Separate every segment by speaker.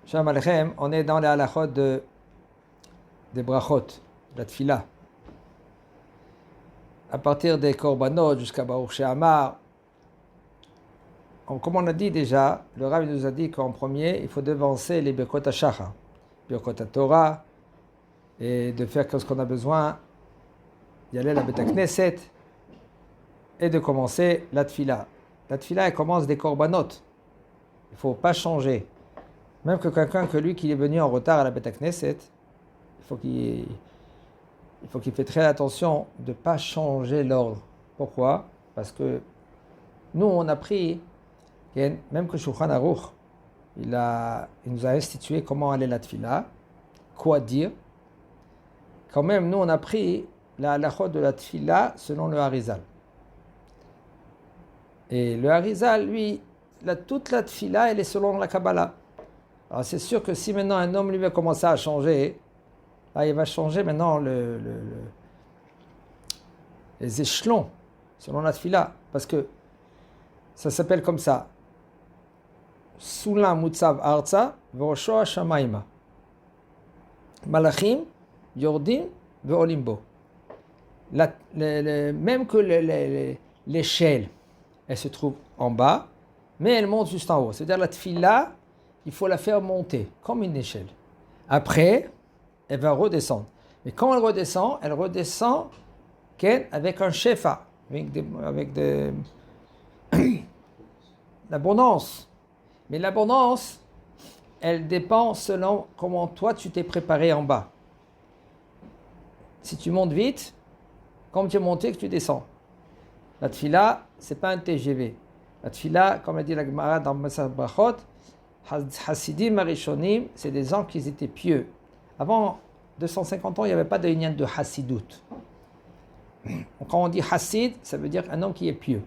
Speaker 1: Shalom Aleichem, on est dans les halachot des brachot, la tfila. À partir des korbanot jusqu'à Baruch She'amar, comme on a dit déjà, le Rav nous a dit qu'en premier, il faut devancer les Birkot HaShachar, Birkot HaTorah, et de faire ce qu'on a besoin, d'y aller à la Beit HaKnesset, et de commencer la tfila. La tfila, elle commence des korbanot. Il ne faut pas changer. Même que quelqu'un que lui qui est venu en retard à la Beit HaKnesset, il faut qu'il fait très attention de ne pas changer l'ordre. Pourquoi? Parce que nous, on a pris, même que Shulchan Aruch, il nous a institué comment aller la tfila, quoi dire. Quand même, nous, on a pris la halachot de la tfila selon le Harizal. Et le Harizal, lui, toute la tfila, elle est selon la Kabbalah. Alors c'est sûr que si maintenant un homme lui va commencer à changer, là il va changer maintenant les échelons selon la tfila, parce que ça s'appelle comme ça. Sulam mutzav arza v'rosho hashamaima. Malachim yordim ve'olimbo. Même que l'échelle, elle se trouve en bas, mais elle monte juste en haut. C'est-à-dire la tfila, il faut la faire monter comme une échelle. Après, elle va redescendre. Et quand elle redescend avec un shefa, avec l'abondance. Mais l'abondance, elle dépend selon comment toi tu t'es préparé en bas. Si tu montes vite, comme tu es monté, que tu descends. La tfila, ce n'est pas un TGV. La tfila, comme a dit la Gemara dans Masechet Brachot, Hasidim Arishonim, c'est des gens qui étaient pieux. Avant 250 ans, il n'y avait pas de union de Hassidout. Quand on dit Hassid, ça veut dire un homme qui est pieux.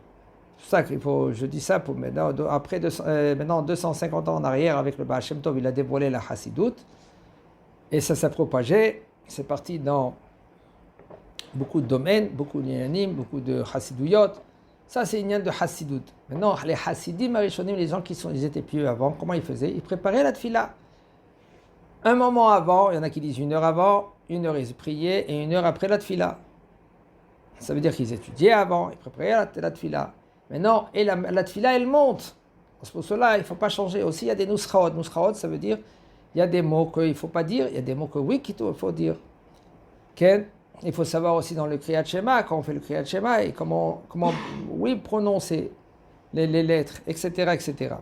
Speaker 1: C'est pour ça qu'il faut, je dis ça pour maintenant, maintenant 250 ans en arrière, avec le Baal Shem Tov, il a dévoilé la Hassidout. Et ça s'est propagé. C'est parti dans beaucoup de domaines, beaucoup d'Inyanim, beaucoup de Hassidouyot. Ça, c'est une de Hassidout. Maintenant, les Hassidim Arishonim, les gens ils étaient pieux avant, comment ils faisaient? Ils préparaient la tfila. Un moment avant, il y en a qui disent 1 heure avant, 1 heure ils priaient et 1 heure après la tfila. Ça veut dire qu'ils étudiaient avant, ils préparaient la tfila. Maintenant, et la tfila, elle monte. C'est pour cela, il ne faut pas changer. Aussi, il y a des nuschaot. Nuschaot, ça veut dire, il y a des mots qu'il ne faut pas dire, il y a des mots que oui, qu'il faut dire. Il faut savoir aussi dans le Kriyat Shema, quand on fait le Kriyat Shema, et comment oui, prononcer les lettres, etc., etc.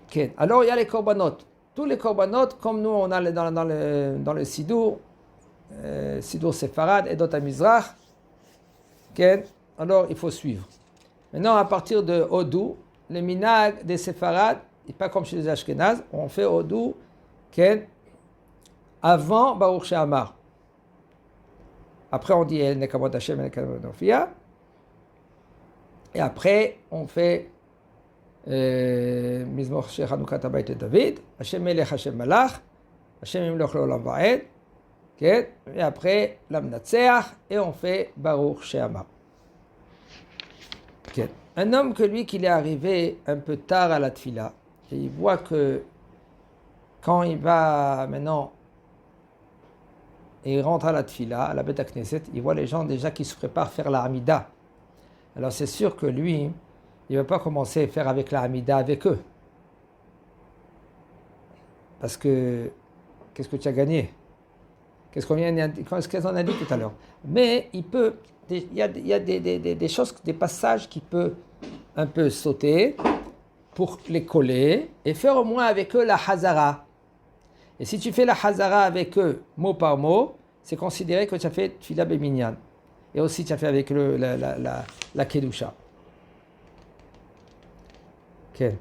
Speaker 1: Okay. Alors, il y a les korbanot. Tous les korbanot, comme nous, on a dans le Sidour, Sidour Sefarad, et d'autres à Mizrach, okay. Alors il faut suivre. Maintenant, à partir de Odou, les minag des Sefarad, et pas comme chez les Ashkenaz, on fait Odou, okay, avant Baruch She'amar. Après, on dit El Nekamot Hashem, El Nekamot Nofia. Et après, on fait Mizmor Shechanukat Habayit David, Hashem Melech, Hashem Malach, Hashem Imloch L'Olam Va'ed. Et après, Lamnatseach, et on fait Baruch She'amar. Un homme que lui, qu'il est arrivé un peu tard à la tfila, et il voit que quand il va maintenant, et il rentre à la tfila, à la Beit HaKnesset, il voit les gens déjà qui se préparent à faire la Hamida. Alors c'est sûr que lui, il ne va pas commencer à faire avec la Hamida avec eux. Parce que, qu'est-ce que tu as gagné? Qu'est-ce qu'on a dit tout à l'heure? Mais il y a des choses, des passages qu'il peut un peu sauter pour les coller et faire au moins avec eux la Hazara. Et si tu fais la Hazara avec eux, mot par mot, c'est considéré que tu as fait Tfila Beminyan. Et aussi tu as fait avec la Kedusha. Ok.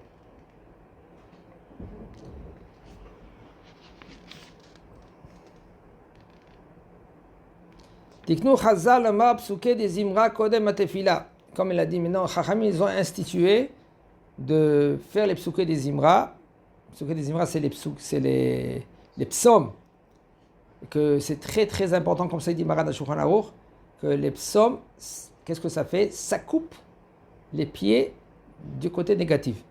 Speaker 1: Tiknu Chazal Amar Psuke des Zimra Kodem Atefila. Comme il a dit maintenant, Chachamim, ils ont institué de faire les Psuke des Zimra. Psuke des Zimra, c'est les psaumes. Et que c'est très très important, comme ça dit Maran à Shulchan Aruch, que les psaumes, qu'est-ce que ça fait? Ça coupe les pieds du côté négatif.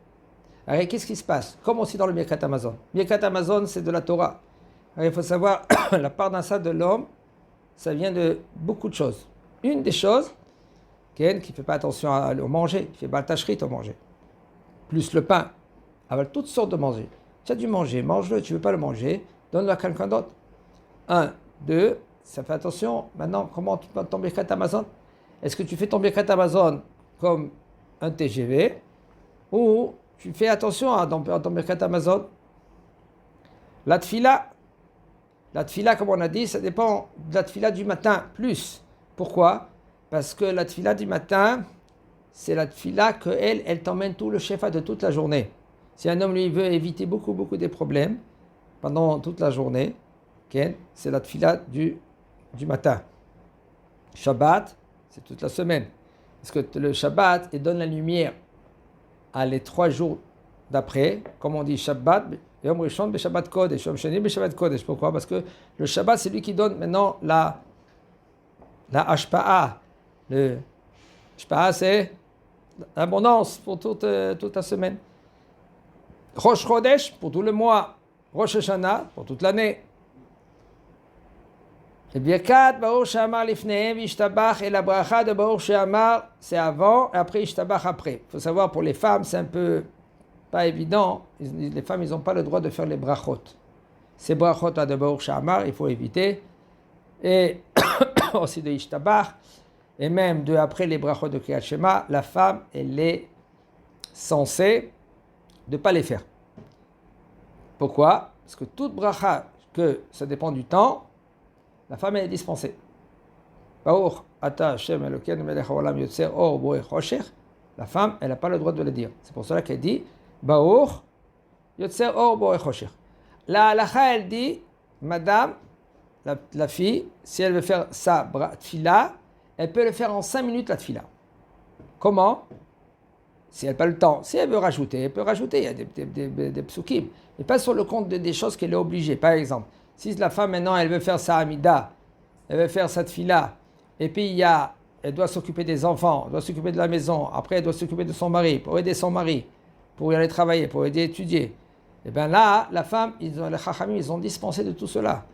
Speaker 1: Alors, qu'est-ce qui se passe? Comme aussi dans le Birkat Hamazon. Birkat Hamazon, c'est de la Torah. Alors, il faut savoir, la part d'un sac de l'homme, ça vient de beaucoup de choses. Une des choses, qui ne fait pas attention au manger, il fait pas tachrit au manger. Plus le pain, avec toutes sortes de manger. Tu as dû manger, mange-le, tu ne veux pas le manger, donne-le à quelqu'un d'autre. 1, 2, ça fait attention. Maintenant, comment tu fais ton Birkat Hamazon? Est-ce que tu fais ton Birkat Hamazon comme un TGV ou tu fais attention à ton Birkat Hamazon? La tfila, comme on a dit, ça dépend de la tfila du matin plus. Pourquoi? Parce que la tfila du matin, c'est la tfila elle t'emmène tout le shefa de toute la journée. Si un homme lui veut éviter beaucoup des problèmes pendant toute la journée, okay, c'est la tfila du matin. Shabbat, c'est toute la semaine. Parce que le Shabbat, il donne la lumière à les 3 jours d'après, comme on dit Shabbat, Yom Rishon, Shabbat Kodesh, Yom Sheni, Shabbat Kodesh. Pourquoi? Parce que le Shabbat, c'est lui qui donne maintenant la Hashpa'a. Le Hashpa'a, c'est l'abondance pour toute la semaine. Rosh Chodesh, pour tout le mois. Rosh Hashanah, pour toute l'année. Le Birkat, Baruch She'amar Lifnehem, Ishtabach, et la bracha de Baruch She'amar, c'est avant, et après Ishtabach après. Il faut savoir, pour les femmes, c'est un peu pas évident. Les femmes, ils n'ont pas le droit de faire les brachot. Ces brachot de Baruch She'amar, il faut éviter. Et aussi de Ishtabach, et même de après les brachot de Kriyat Shema, la femme, elle est censée de ne pas les faire. Pourquoi? Parce que toute bracha, que ça dépend du temps, la femme elle est dispensée. Baruch ata Hashem Elokeinu melech haolam yotzer or bo choshech. La femme, elle n'a pas le droit de le dire. C'est pour cela qu'elle dit Baruch yotzer or bo choshech. La halacha, elle dit, madame, la fille, si elle veut faire sa tfila, elle peut le faire en 5 minutes la tfila. Comment? Si elle n'a pas le temps. Si elle veut rajouter, elle peut rajouter. Il y a des psukim. Mais pas sur le compte des choses qu'elle est obligée. Par exemple, si la femme maintenant, elle veut faire sa amida, elle veut faire sa tfila, et puis elle doit s'occuper des enfants, elle doit s'occuper de la maison, après elle doit s'occuper de son mari, pour aider son mari, pour y aller travailler, pour aider à étudier. Et bien là, la femme, les chachamim, ils ont dispensé de tout cela.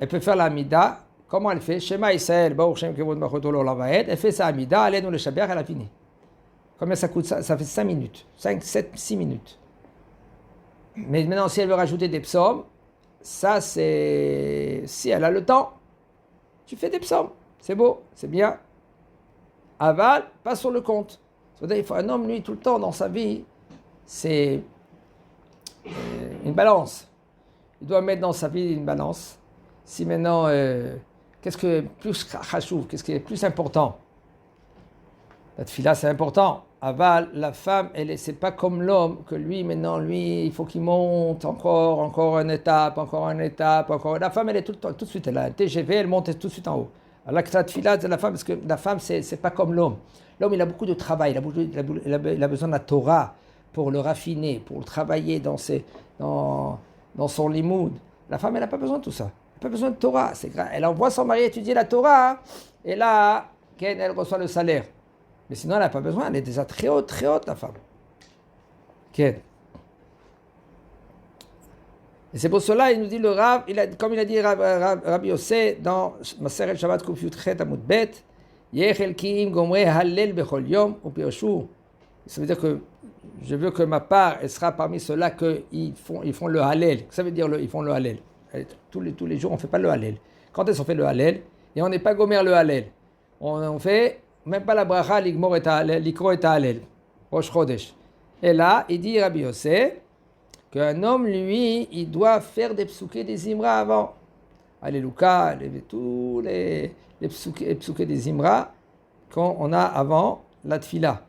Speaker 1: Elle peut faire la amida. Comment elle fait? Shema Israël, Baruch Shem Kevod Malchuto L'Olam Vaed. Elle fait sa amida, Aleinu le Shaber, elle a fini. Combien ça coûte? Ça fait 5 minutes. 5, 7, 6 minutes. Mais maintenant, si elle veut rajouter des psaumes, ça c'est... Si elle a le temps, tu fais des psaumes. C'est beau, c'est bien. Aval, pas sur le compte. C'est-à-dire, il faut un homme, lui, tout le temps dans sa vie, c'est une balance. Il doit mettre dans sa vie une balance. Si maintenant, qu'est-ce que plus chachouv, qu'est-ce qui est plus important? La tfila, c'est important. Aval, la femme, c'est pas comme l'homme, que lui, maintenant, il faut qu'il monte encore une étape, encore. La femme, elle est tout de suite, elle a un TGV, elle monte tout de suite en haut. Alors la tfila, c'est la femme, parce que la femme, c'est pas comme l'homme. L'homme, il a beaucoup de travail, il a besoin de la Torah pour le raffiner, pour le travailler dans son limoud. La femme, elle n'a pas besoin de tout ça. Elle n'a pas besoin de Torah. Elle envoie son mari étudier la Torah, et là, elle reçoit le salaire. Mais sinon, elle n'a pas besoin. Elle est déjà très haute, la femme. Okay. Et c'est pour cela, il nous dit le Rav, comme il a dit Rabbi Yossé dans Maseret Shabbat Kuf Yudchet Amud Bet, Yechel Kiim Gomre Hallel Bechol Yom Upirshu. Ça veut dire que je veux que ma part, elle sera parmi ceux-là qui font le Hallel. Ça veut dire ils font le Hallel. Tous les jours, on ne fait pas le Hallel. Quand est-ce qu'on fait le Hallel? Et on n'est pas gomer le Hallel. On fait même pas la bracha, l'ikro et Hallel. Rosh Chodesh. Et là, il dit Rabbi Yossé qu'un homme, lui, il doit faire des psuké des Imra avant. Alléluia, tous les psuké des Imra qu'on a avant la tfila.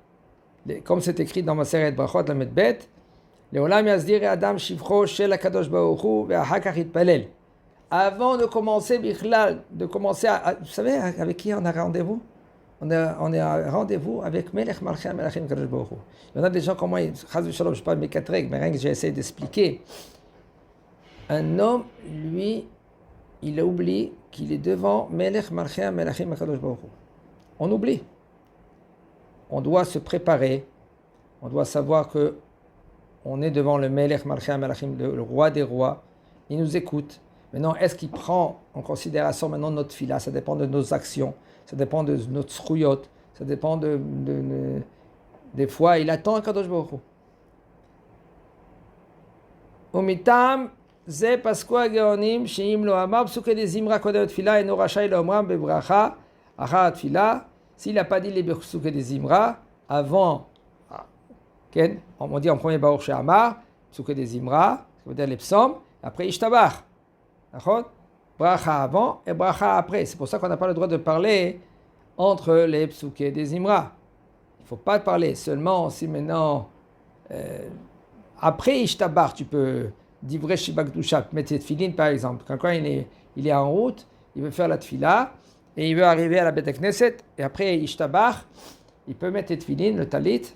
Speaker 1: Comme c'est écrit dans Maseret Brachot Lamed Bet, Leolam Yazdir Adam Shivcho Shel HaKadosh Baruch Hu Ve'achar Kach Yitpalel. Avant de commencer Bichlal, vous savez avec qui on a rendez-vous? On est à rendez-vous avec Melech Malchei Melachim Kadosh Baruch Hu. Il y en a des gens comme moi, Chaz v'Shalom, je parle de mes 4 règles, mais rien que j'ai essayé d'expliquer. Un homme, lui, il oublie qu'il est devant Melech Malchei Melachim Kadosh Baruch Hu. On oublie. On doit se préparer. On doit savoir que on est devant le Melech Malchei Malachim, le roi des rois, il nous écoute. Maintenant, est-ce qu'il prend en considération maintenant notre fila? Ça dépend de nos actions, ça dépend de notre srouyot, ça dépend des fois, il attend un Kadosh Baruch Hu. Umitam, ze paskua geonim, sheim lo amar, psuke de zimra kodem tfila, eno rachai lo amram bebracha, achar tfila. S'il n'a pas dit les psuke de zimra, avant, on dit en premier Baruch She'amar, psuke de zimra, ça veut dire les psaumes, après ishtabach. D'accord? Bracha avant et bracha après. C'est pour ça qu'on n'a pas le droit de parler entre les psuke des zimra. Il ne faut pas parler seulement si maintenant, après ishtabar, tu peux divrer shibak doucha, mettre cette filine par exemple. Quand il est en route, il veut faire la tfila et il veut arriver à la Beit Knesset et après ishtabar, il peut mettre cette filine, le talit,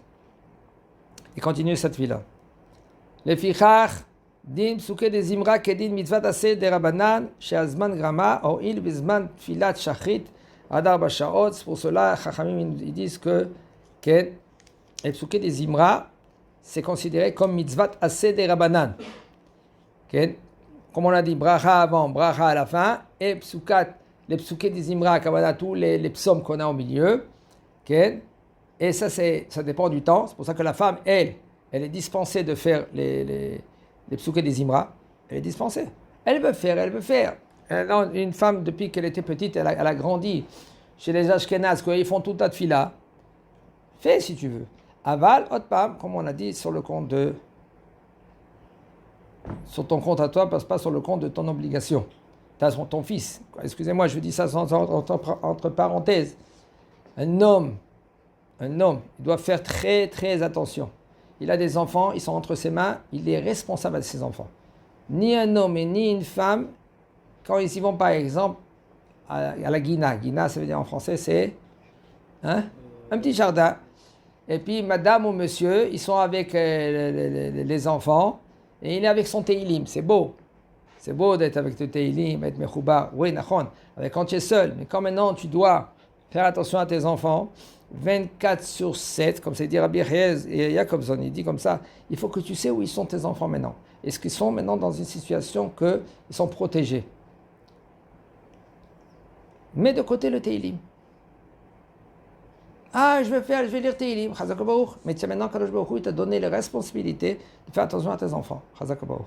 Speaker 1: et continuer cette tfila. Le fichach, din psuke de zimra kedin mitzvat aseh de rabanan, she'azman grama, ou il bizman tfilat shachrit, adar bashaot. Pour cela, Chachamim ils disent que les psuke de zimra, c'est considéré comme mitzvat aseh de rabanan. Comme on a dit, bracha avant, bracha à la fin, et les psuke de zimra, tous les psaumes qu'on a au milieu. Et ça dépend du temps. C'est pour ça que la femme, elle est dispensée de faire les psuke des zimra. Elle est dispensée. Elle veut faire. Une femme, depuis qu'elle était petite, elle a grandi chez les Ashkenaz, ils font toute la tfila. Fais si tu veux. Aval, otpam, comme on a dit, sur ton compte à toi, passe pas sur le compte de ton obligation. T'as ton fils. Excusez-moi, je dis ça entre parenthèses. Un homme, il doit faire très très attention. Il a des enfants, ils sont entre ses mains, il est responsable de ses enfants. Ni un homme et ni une femme, quand ils y vont par exemple à la Guina. Guina, ça veut dire en français, c'est un petit jardin. Et puis madame ou monsieur, ils sont avec les enfants et il est avec son Teilim. C'est beau. C'est beau d'être avec le Teilim, être mechoubar. Oui, nachon, avec quand tu es seul. Mais quand maintenant tu dois faire attention à tes enfants, 24/7, comme c'est dit Rabbi Yehuda et Jacobson, il dit comme ça, il faut que tu sais où ils sont tes enfants maintenant. Est-ce qu'ils sont maintenant dans une situation qu'ils sont protégés? Mets de côté le Teilim. Je vais lire Teilim, Chazak Baruch. Mais tiens, maintenant, Kadosh Baruch Hu, il t'a donné la responsabilité de faire attention à tes enfants. Chazak Baruch.